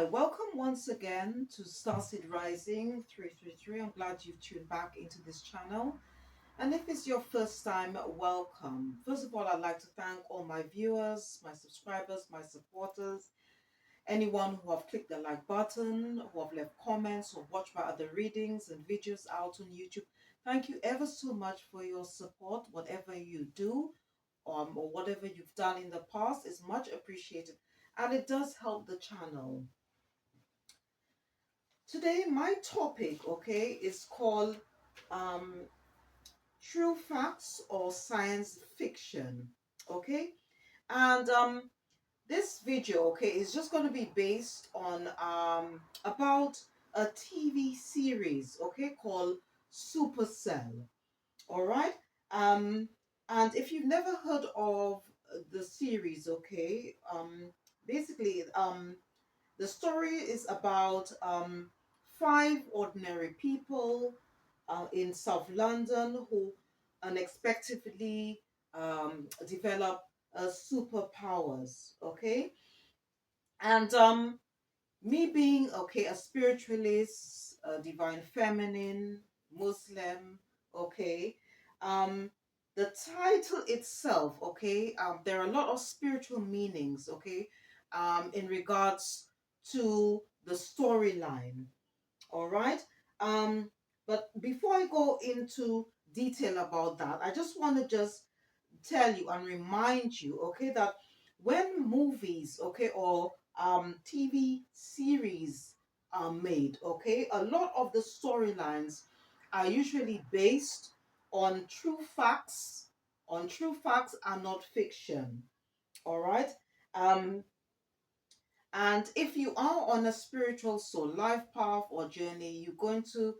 Hi, welcome once again to Starseed Rising 333. I'm glad you've tuned back into this channel. And if it's your first time, welcome. First of all, I'd like to thank all my viewers, my subscribers, my supporters, anyone who have clicked the like button, who have left comments, or watched my other readings and videos out on YouTube. Thank you ever so much for your support. Whatever you do, or whatever you've done in the past is much appreciated, and it does help the channel. Today, my topic, okay, is called um, true facts or science fiction, okay? And this video, okay, is just going to be based on about a TV series, okay, called Supercell, all right? Um, and if you've never heard of the series, okay, basically, the story is about five ordinary people in South London who unexpectedly develop superpowers. Okay, and me being okay a spiritualist, a divine feminine, Muslim. Okay, um, the title itself. Okay, there are a lot of spiritual meanings. Okay, in regards to the storyline. All right. Um, but before I go into detail about that, I just want to just tell you and remind you, okay, that when movies, okay, or TV series are made, okay, a lot of the storylines are usually based on true facts and not fiction. All right. Um, and if you are on a spiritual soul life path or journey, you're going to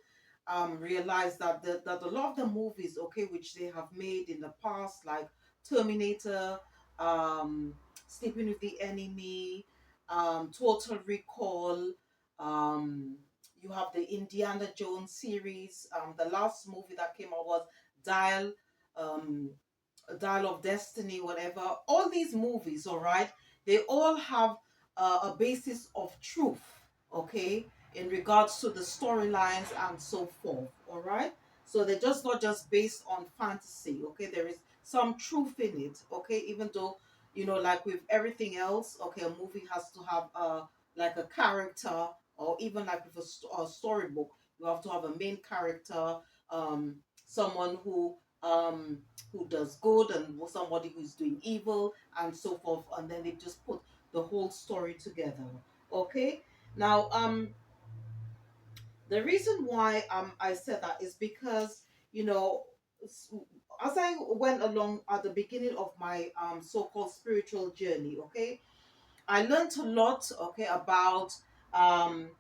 realize that that a lot of the movies, okay, which they have made in the past, like Terminator, um, Sleeping with the Enemy, Total Recall, um, you have the Indiana Jones series. The last movie that came out was Dial, um, Dial of Destiny, whatever. All these movies, all right, they all have a basis of truth, okay, in regards to the storylines and so forth, all right? So they're just not just based on fantasy, okay? There is some truth in it, okay? Even though, like with everything else, okay, a movie has to have like a character, or even like with a storybook, you have to have a main character, someone who does good and somebody who's doing evil and so forth, and then they just put the whole story together. Okay. Now, the reason why I said that is because you know as I went along at the beginning of my so-called spiritual journey, okay, I learned a lot, okay, about um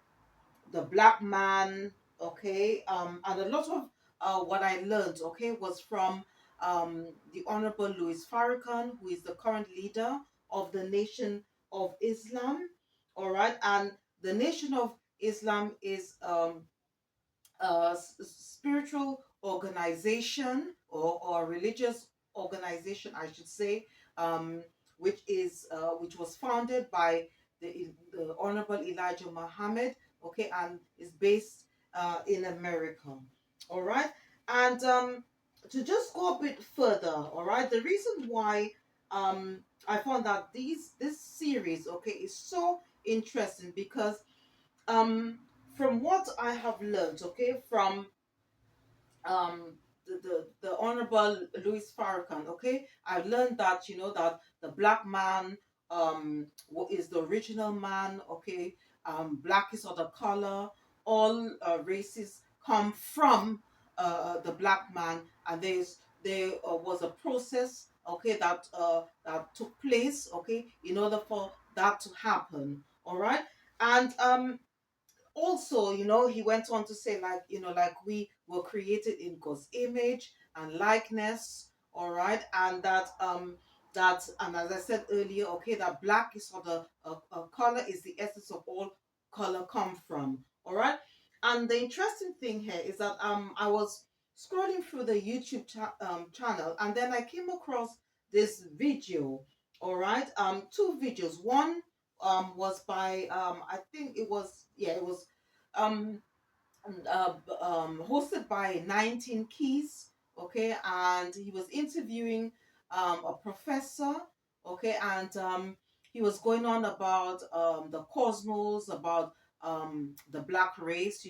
the black man, okay, and a lot of what I learned, okay, was from the Honorable Louis Farrakhan, who is the current leader of the Nation of Islam, all right, and the Nation of Islam is spiritual organization, or religious organization, I should say, um, which was founded by the Honorable Elijah Muhammad, okay, and is based in America. All right, and to just go a bit further, all right, the reason why I found that this series, okay, is so interesting because um from what I have learned, okay, from um the Honorable Louis Farrakhan, okay, I learned that that the black man is the original man, okay, black is of the color, all races come from the black man, and there was a process, okay, that took place, okay, in order for that to happen, all right, and also, he went on to say, like, like we were created in God's image and likeness, all right, and and as I said earlier, okay, that black is for the color is the essence of all color come from, all right. And the interesting thing here is that I was scrolling through the YouTube channel, and then I came across this video, all right, two videos. One was by I think it was, yeah, it was um hosted by 19 Keys, okay, and he was interviewing a professor, okay, and he was going on about the cosmos, about the black race,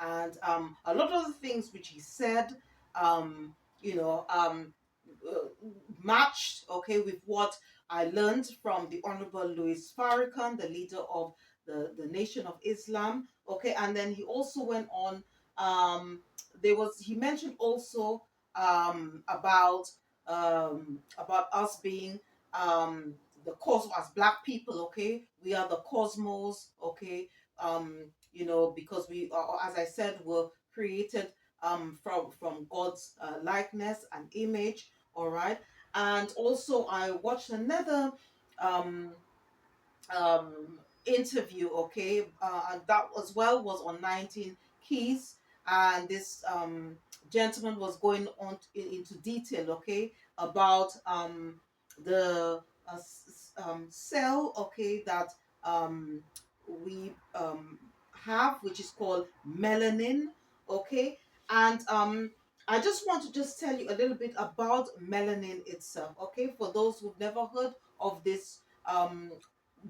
and a lot of the things which he said, um, you know, um, uh, matched, okay, with what I learned from the Honorable Louis Farrakhan, the leader of the Nation of Islam. Okay, and then he also went on. He mentioned also about us being um, the cosmos as black people. Okay, we are the cosmos. Okay, because we are, as I said, were created from God's likeness and image. All right, and also I watched another um, interview, okay, and that as well was on 19 Keys, and this gentleman was going on into detail, okay, about the cell, okay, that um, we have, which is called melanin, okay, and I just want to just tell you a little bit about melanin itself, okay, for those who've never heard of this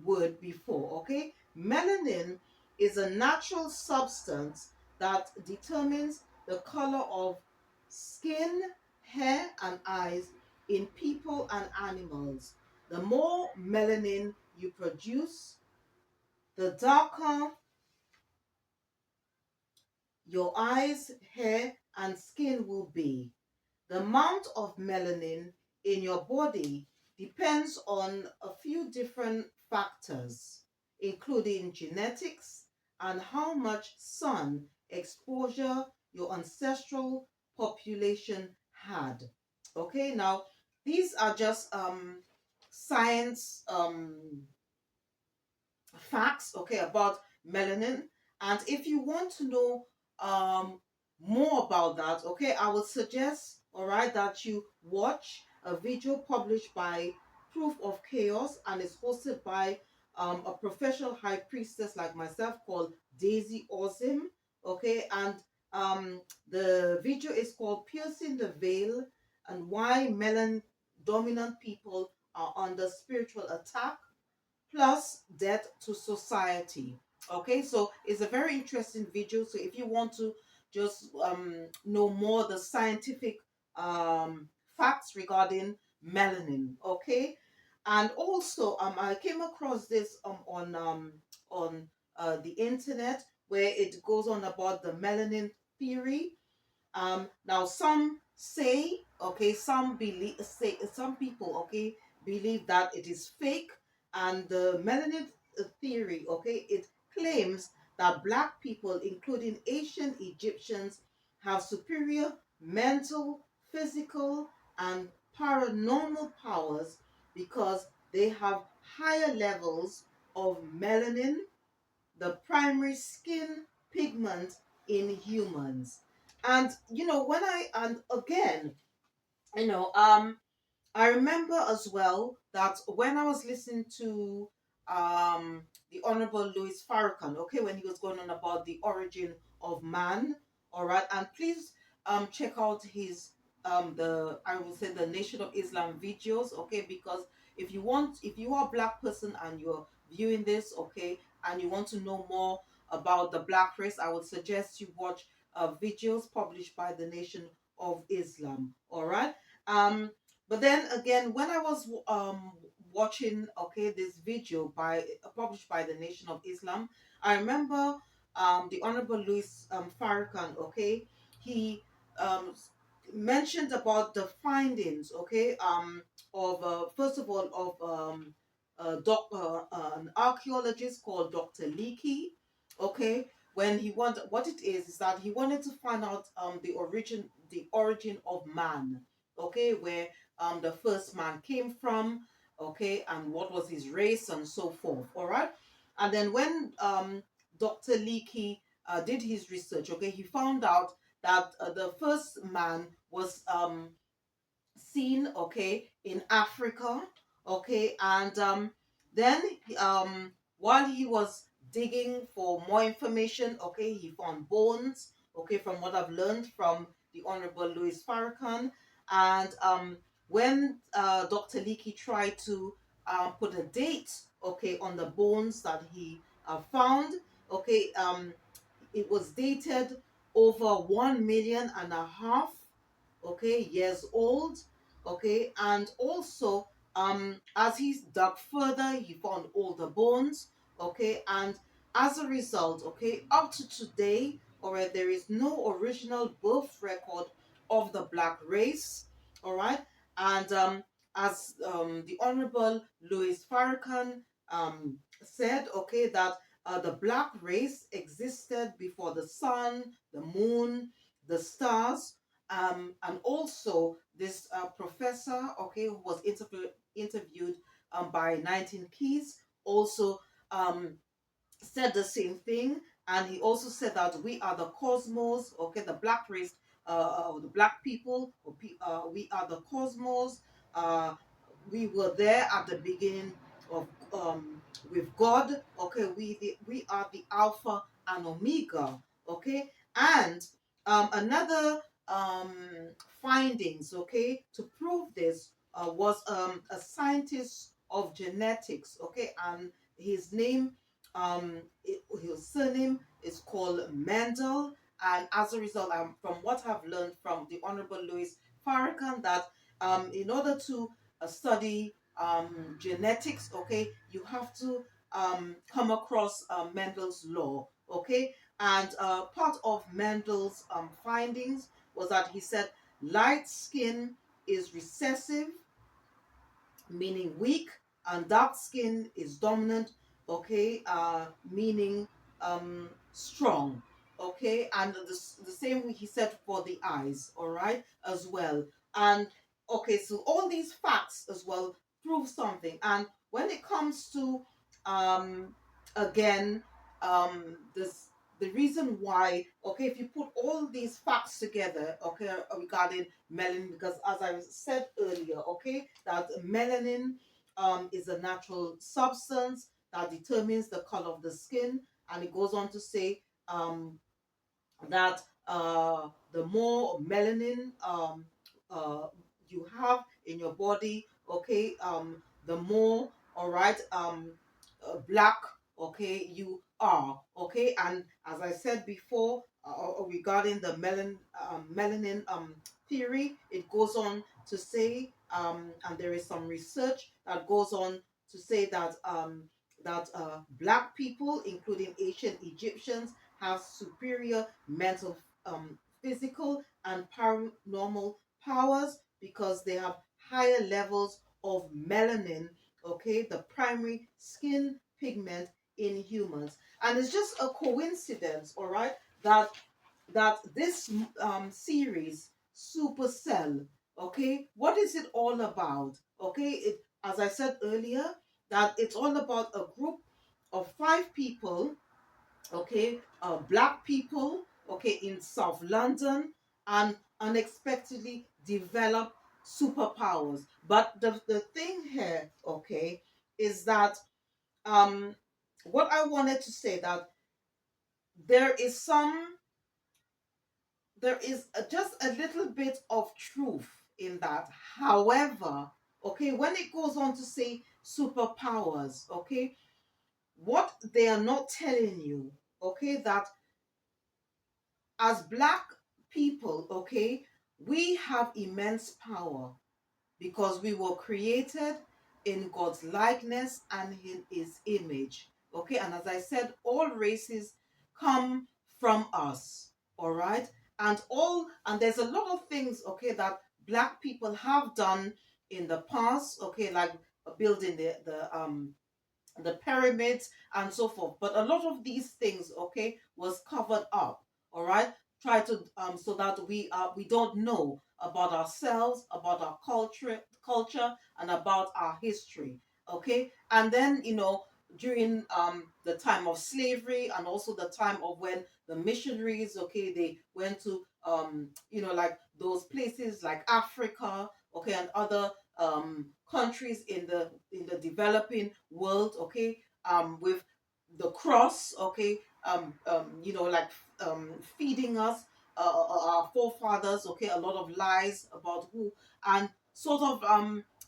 word before, okay? Melanin is a natural substance that determines the color of skin, hair, and eyes in people and animals. The more melanin you produce, the darker your eyes, hair, and skin will be. The amount of melanin in your body depends on a few different factors, including genetics and how much sun exposure your ancestral population had. Okay, now these are just science facts, okay, about melanin. And if you want to know um, more about that, okay, I would suggest, all right, that you watch a video published by Proof of Chaos, and it's hosted by a professional high priestess like myself called Daisy Ozim, okay, and the video is called Piercing the Veil and Why Melan Dominant People Are Under Spiritual Attack plus debt to society. Okay, so it's a very interesting video. So if you want to just know more the scientific facts regarding melanin, okay, and also I came across this on the internet where it goes on about the melanin theory. Now some say, okay, some people, okay, believe that it is fake, and the melanin theory, okay, it claims that black people, including ancient Egyptians, have superior mental, physical, and paranormal powers because they have higher levels of melanin, the primary skin pigment in humans. And when I and again, you know, I remember as well that when I was listening to the Honorable Louis Farrakhan, okay, when he was going on about the origin of man, all right, and please check out his I will say the Nation of Islam videos, okay, because if you are a black person and you're viewing this, okay, and you want to know more about the black race, I would suggest you watch videos published by the Nation of Islam, all right. But then again, when I was watching, okay, this video by published by the Nation of Islam, I remember the Honorable Louis Farrakhan, okay, he mentioned about the findings, okay, of first of all of an archaeologist called Dr. Leakey, okay, when he wanted what it is that he wanted to find out the origin of man, okay, where the first man came from, okay, and what was his race and so forth. All right. And then when Dr. Leakey did his research, okay, he found out that the first man was seen, okay, in Africa, okay, and then while he was digging for more information, okay, he found bones, okay, from what I've learned from the Honorable Louis Farrakhan. And when Dr. Leakey tried to put a date, okay, on the bones that he found, okay, it was dated over 1.5 million, okay, years old, okay, and also as he dug further, he found older bones, okay, and as a result, okay, up to today, all right, there is no original birth record of the black race, all right, and as the Honorable Louis Farrakhan said, okay, that the black race existed before the sun, the moon, the stars, and also this professor, okay, who was interviewed by 19 Keys, also um, said the same thing, and he also said that we are the cosmos, okay, the black race, the black people, we are the cosmos. Uh, we were there at the beginning of with God, okay. We are the Alpha and Omega, okay, and another um, findings, okay, to prove this was a scientist of genetics, okay, and his name his surname is called Mendel, and as a result, from what I've learned from the Honorable Louis Farrakhan, that in order to study genetics, okay, you have to come across Mendel's law, okay, and part of Mendel's findings was that he said light skin is recessive, meaning weak, and dark skin is dominant, okay, meaning strong, okay, and the same he said for the eyes, all right, as well. And okay, so all these facts as well prove something. And when it comes to um again this the reason why, okay, if you put all these facts together, okay, regarding melanin, because as I said earlier, okay, that melanin is a natural substance that determines the color of the skin, and it goes on to say um, that the more melanin uh, you have in your body, okay, the more, all right, black, okay, you are, okay. And as I said before, regarding the melanin theory, it goes on to say, and there is some research that goes on to say that black people, including ancient Egyptians, have superior mental, physical, and paranormal powers because they have higher levels of melanin, okay, the primary skin pigment in humans. And it's just a coincidence, all right, that this series, Supercell, okay, what is it all about? Okay, as I said earlier, that it's all about a group of 5 people, okay, black people, okay, in South London, and unexpectedly develop superpowers. But the thing here, okay, is that um, what I wanted to say, that there is some, there is just a little bit of truth in that. However, okay, when it goes on to say superpowers, okay, what they are not telling you, okay, that as black people, okay, we have immense power because we were created in God's likeness and in his image. Okay, and as I said, all races come from us. All right, and there's a lot of things, okay, that black people have done in the past, okay, like building the pyramids and so forth. But a lot of these things, okay, was covered up. All right, try to so that we don't know about ourselves, about our culture, and about our history. Okay, and then during the time of slavery, and also the time of when the missionaries, okay, they went to like those places like Africa, okay, and other countries in the developing world, okay, with the cross, okay, like feeding us, our forefathers, okay, a lot of lies about who, and sort of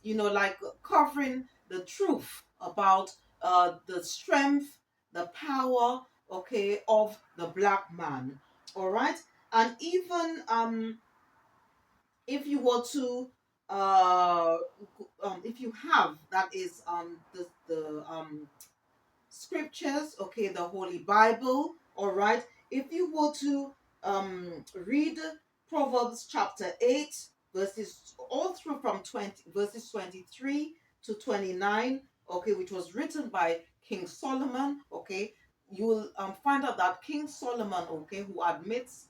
like covering the truth about the strength, the power, okay, of the black man. All right. And even if you were to uh if you have, that is the scriptures, okay, the Holy Bible, all right. If you were to read Proverbs chapter 8, verses all through from 20 verses 23 to 29, okay, which was written by King Solomon, okay, you will find out that King Solomon, okay, who admits,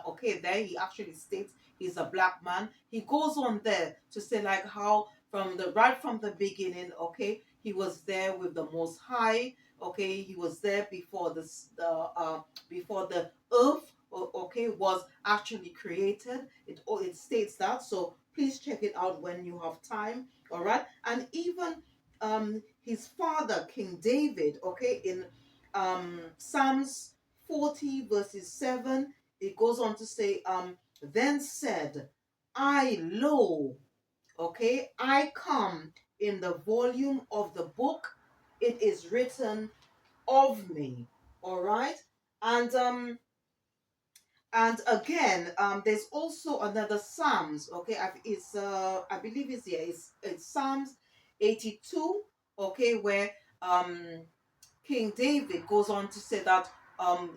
okay, there he actually states he's a black man. He goes on there to say like how from the right from the beginning, okay, he was there with the Most High. Okay, he was there before before the earth, okay, was actually created. It states that, so please check it out when you have time. All right. And even his father King David, okay, in Psalms 40 verses 7, it goes on to say, then said I, lo, okay, I come in the volume of the book, it is written of me. All right. And again, there's also another Psalms, okay, I believe it's, yeah, it's Psalms 82, okay, where um King David goes on to say that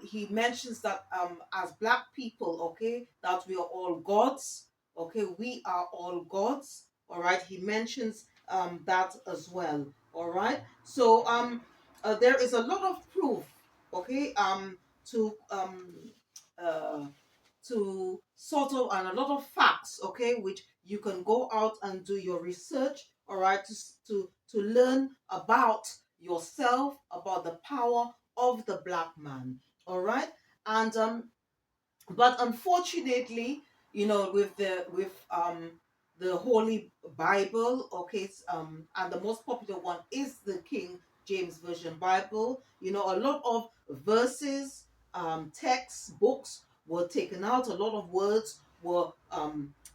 he mentions that as black people, okay, that we are all gods, okay, we are all gods, all right. He mentions that as well, all right. So there is a lot of proof, okay, to uh, to sort of, and a lot of facts, okay, which you can go out and do your research, all right, to learn about yourself, about the power of the black man, all right. And but unfortunately, with the Holy Bible, okay, and the most popular one is the King James Version Bible. A lot of verses, texts, books were taken out. A lot of words were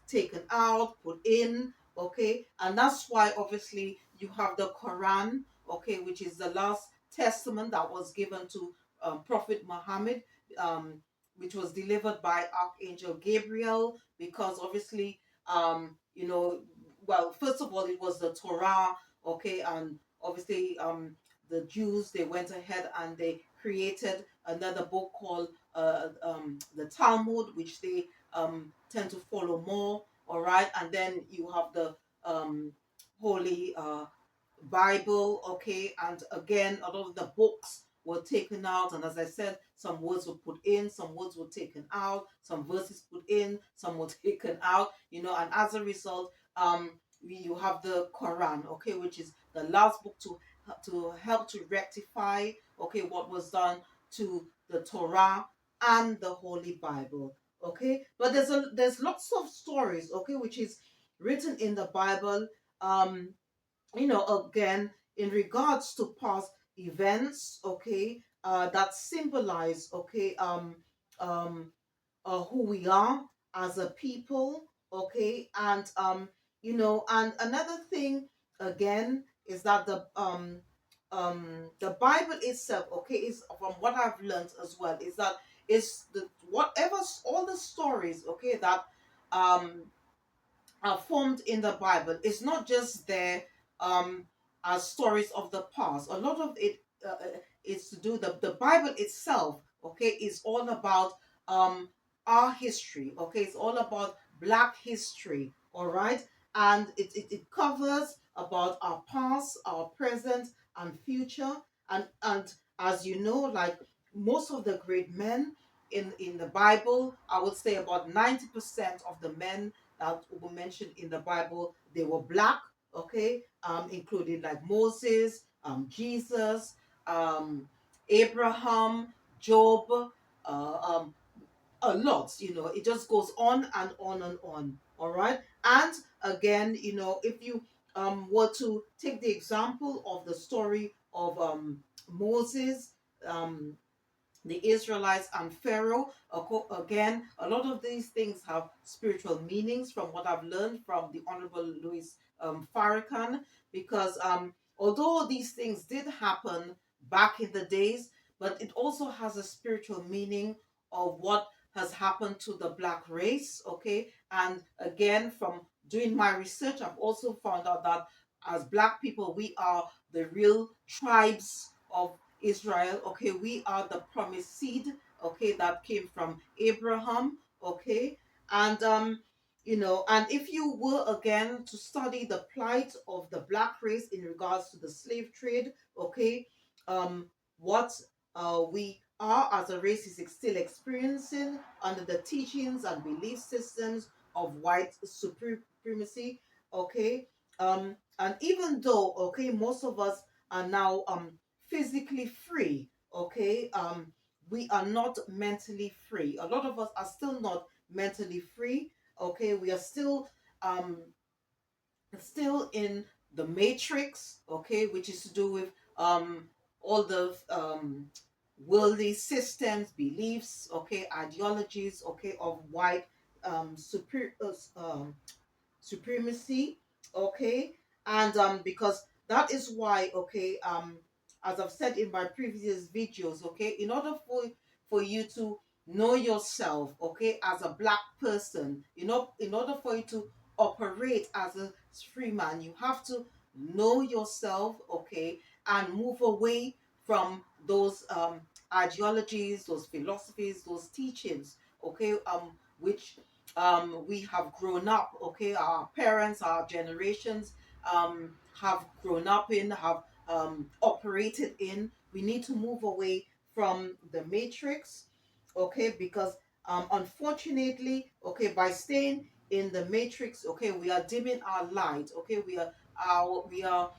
taken out, put in, okay, and that's why obviously you have the Quran, okay, which is the last testament that was given to Prophet Muhammad. Um, which was delivered by Archangel Gabriel, because obviously, well, first of all, it was the Torah, okay, and obviously, the Jews, they went ahead and they created another book called the Talmud, which they tend to follow more, all right, and then you have the Holy Bible, okay, and again, a lot of the books were taken out, and as I said, some words were put in, some words were taken out, some verses put in, some were taken out, and as a result, you have the Quran, okay, which is the last book to help to rectify, okay, what was done to the Torah and the Holy Bible, okay. But there's lots of stories, okay, which is written in the Bible, um again, in regards to past events, okay, that symbolize, okay, who we are as a people, okay, and and another thing again is that the Bible itself, okay, is, from what I've learned as well, is that is the whatever all the stories, okay, that um are formed in the Bible. It's not just there as stories of the past. A lot of it is to do the Bible itself. Okay, is all about um, our history. Okay, it's all about Black history. All right, and it covers about our past, our present, and future. And as you know, like most of the great men in the Bible, I would say about 90% of the men that were mentioned in the Bible, they were black, okay, including like Moses, Jesus, um, Abraham, Job, um, a lot, it just goes on and on and on. All right. And again, if you were to take the example of the story of Moses, um, the Israelites and Pharaoh. Again, a lot of these things have spiritual meanings from what I've learned from the Honorable Louis Farrakhan, because although these things did happen back in the days, but it also has a spiritual meaning of what has happened to the black race. Okay, and again, from doing my research, I've also found out that as black people, we are the real tribes of Israel. Okay, we are the promised seed. Okay, that came from Abraham. Okay, and and if you were again to study the plight of the black race in regards to the slave trade, okay, what we are as a race is still experiencing under the teachings and belief systems of white supremacy. Okay, and even though okay, most of us are now physically free, okay, we are not mentally free. A lot of us are still not mentally free. Okay, we are um still in the matrix, okay, which is to do with all the worldly systems, beliefs, okay, ideologies, okay, of white super supremacy, okay, and because that is why, okay, as I've said in my previous videos, okay, in order for you to know yourself, okay, as a black person, in order for you to operate as a free man, you have to know yourself, okay, and move away from those ideologies, those philosophies, those teachings, okay, which we have grown up, okay, our parents, our generations have grown up in, have operated in. We need to move away from the matrix, okay, because unfortunately, okay, by staying in the matrix, okay, we are dimming our light, okay, we are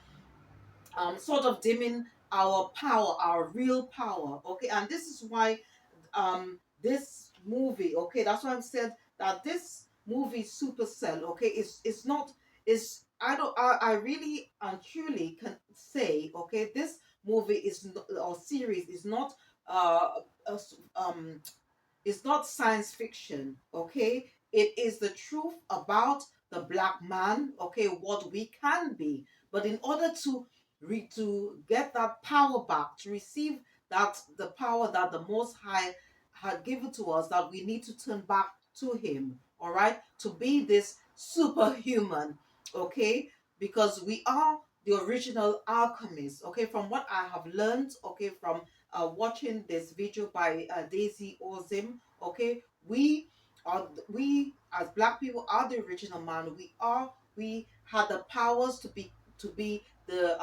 sort of dimming our power, our real power, okay, and this is why this movie, okay, that's why I've said that this movie Supercell, okay, is not is I don't I really and truly can say, okay, this movie is not, or series is not uh a it's not science fiction, okay? It is the truth about the black man, okay, what we can be. But in order to get that power back, to receive that the power that the Most High had given to us, that we need to turn back to Him, all right, to be this superhuman, okay, because we are the original alchemists, okay, from what I have learned, okay, from watching this video by Daisy Ozim. Okay, we as black people are the original man. We had the powers to be the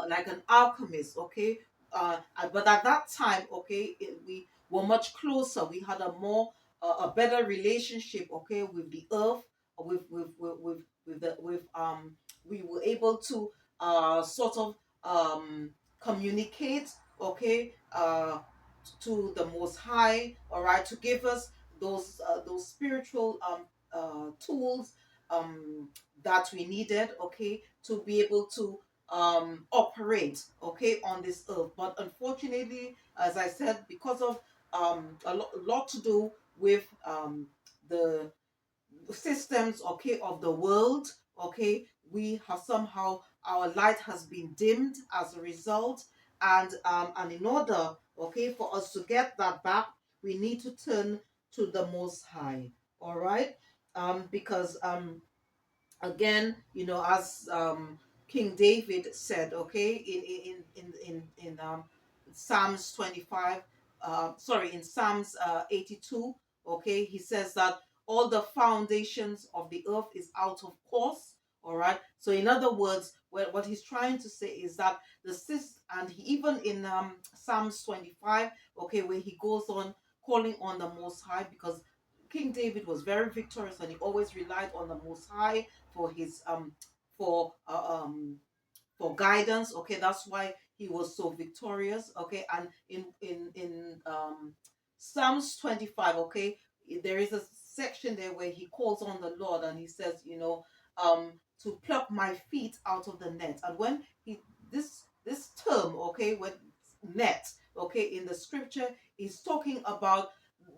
like an alchemist, okay. But at that time, okay, we were much closer. We had a better relationship, okay, with the earth, with we were able to sort of communicate, okay, to the Most High, all right, to give us those spiritual tools that we needed, okay, to be able to operate, okay, on this earth. But unfortunately, as I said, because of a lot to do with the systems, okay, of the world, okay, we have somehow our light has been dimmed as a result, and in order, okay, for us to get that back, we need to turn to the Most High, all right, because again, as King David said, okay, in Psalms 25, sorry, in Psalms 82, okay, he says that all the foundations of the earth is out of course. All right. So in other words, what he's trying to say is that and even in Psalms 25, okay, where he goes on calling on the Most High, because King David was very victorious and he always relied on the Most High for his for uh, um for guidance. Okay, that's why he was so victorious. Okay, and in Psalms 25, okay, there is a section there where he calls on the Lord and he says, to pluck my feet out of the net. And when he this term, okay, when net, okay, in the scripture is talking about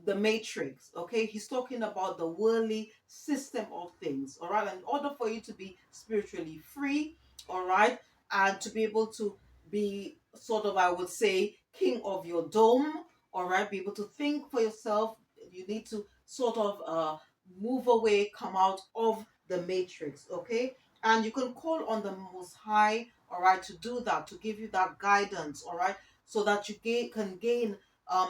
the matrix, okay? He's talking about the worldly system of things, all right? In order for you to be spiritually free, all right, and to be able to be sort of, I would say, king of your dome, all right, be able to think for yourself, you need to sort of move away, come out of the matrix, okay? And you can call on the Most High, all right, to do that, to give you that guidance, all right, so that you can gain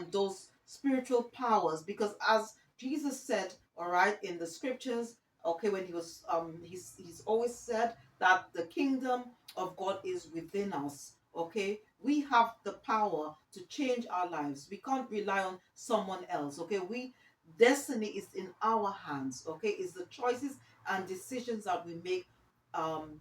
those spiritual powers. Because as Jesus said, all right, in the scriptures, okay, when he was he's always said that the kingdom of God is within us. Okay, we have the power to change our lives. We can't rely on someone else. Okay, we destiny is in our hands. Okay, it's the choices and decisions that we make um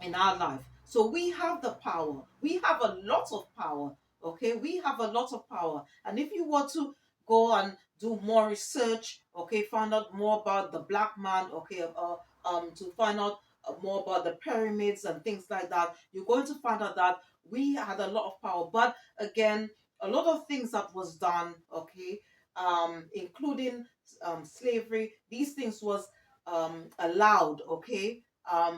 in our life. So we have the power. We have a lot of power. Okay, we have a lot of power. And if you want to go and do more research, okay, find out more about the black man, okay, to find out more about the pyramids and things like that, you're going to find out that we had a lot of power. But again, a lot of things that was done, okay, including slavery, these things was allowed, okay,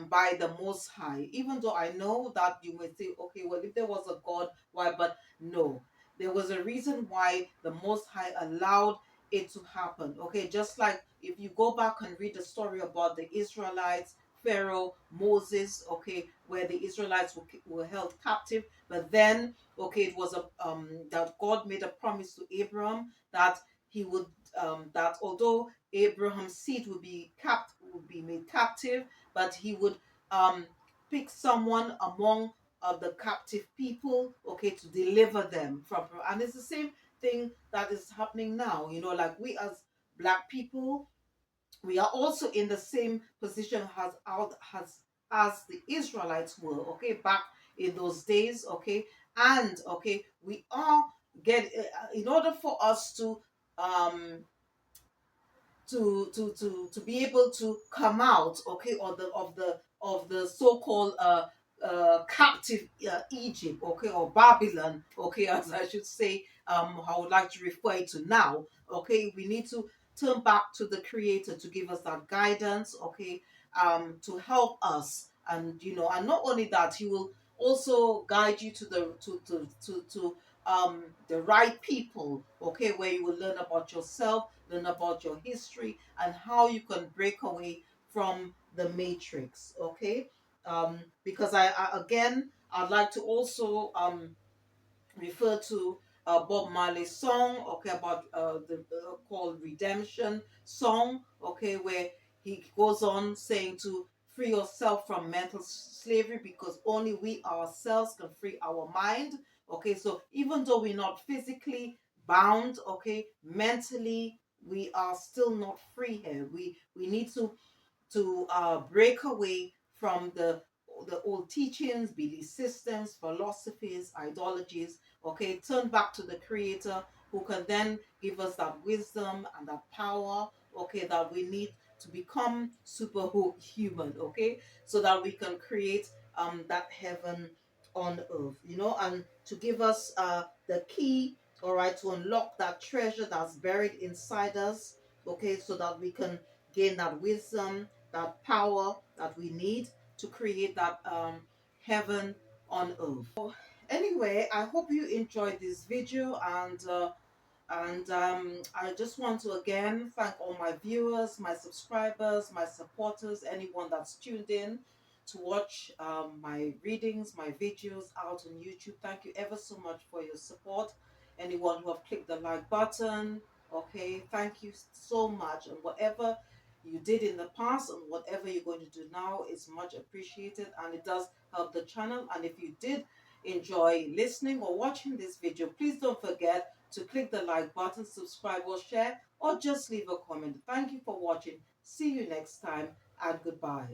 by the Most High. Even though I know that you may say, okay, well, if there was a God, why? But no, there was a reason why the Most High allowed it to happen. Okay, just like if you go back and read the story about the Israelites, Pharaoh, Moses, okay, where the Israelites were held captive, but then, okay, it was a that God made a promise to Abraham that he would that although Abraham's seed would be made captive, but he would um, pick someone among the captive people, okay, to deliver them from. And it's the same thing that is happening now. You know, like we as black people, we are also in the same position as the Israelites were, okay, back in those days, okay, and okay, we are in order for us um to be able to come out, okay, of the so-called captive Egypt, okay, or Babylon, okay, as I should say, I would like to refer it to now, okay. We need to turn back to the Creator to give us that guidance, okay, to help us, and you know, and not only that, He will also guide you to the right people, okay, where you will learn about yourself, learn about your history, and how you can break away from the matrix, okay. Because I again, I'd like to also refer to Bob Marley's song, okay, about the called Redemption song, okay, where he goes on saying to free yourself from mental slavery, because only we ourselves can free our mind, okay. So even though we're not physically bound, okay, mentally we are still not free here. We need to break away from the old teachings, belief systems, philosophies, ideologies. Okay, turn back to the Creator, who can then give us that wisdom and that power. Okay, that we need to become superhuman. Okay, so that we can create that heaven on earth. You know, and to give us the key. All right, to unlock that treasure that's buried inside us. Okay, so that we can gain that wisdom, that power that we need to create that heaven on earth. Anyway, I hope you enjoyed this video, and I just want to again thank all my viewers, my subscribers, my supporters, anyone that's tuned in to watch my readings, my videos out on YouTube. Thank you ever so much for your support. Anyone who have clicked the like button, okay, thank you so much. And whatever you did in the past and whatever you're going to do now is much appreciated, and it does help the channel. And if you did enjoy listening or watching this video, please don't forget to click the like button, subscribe or share, or just leave a comment. Thank you for watching. See you next time, and goodbye.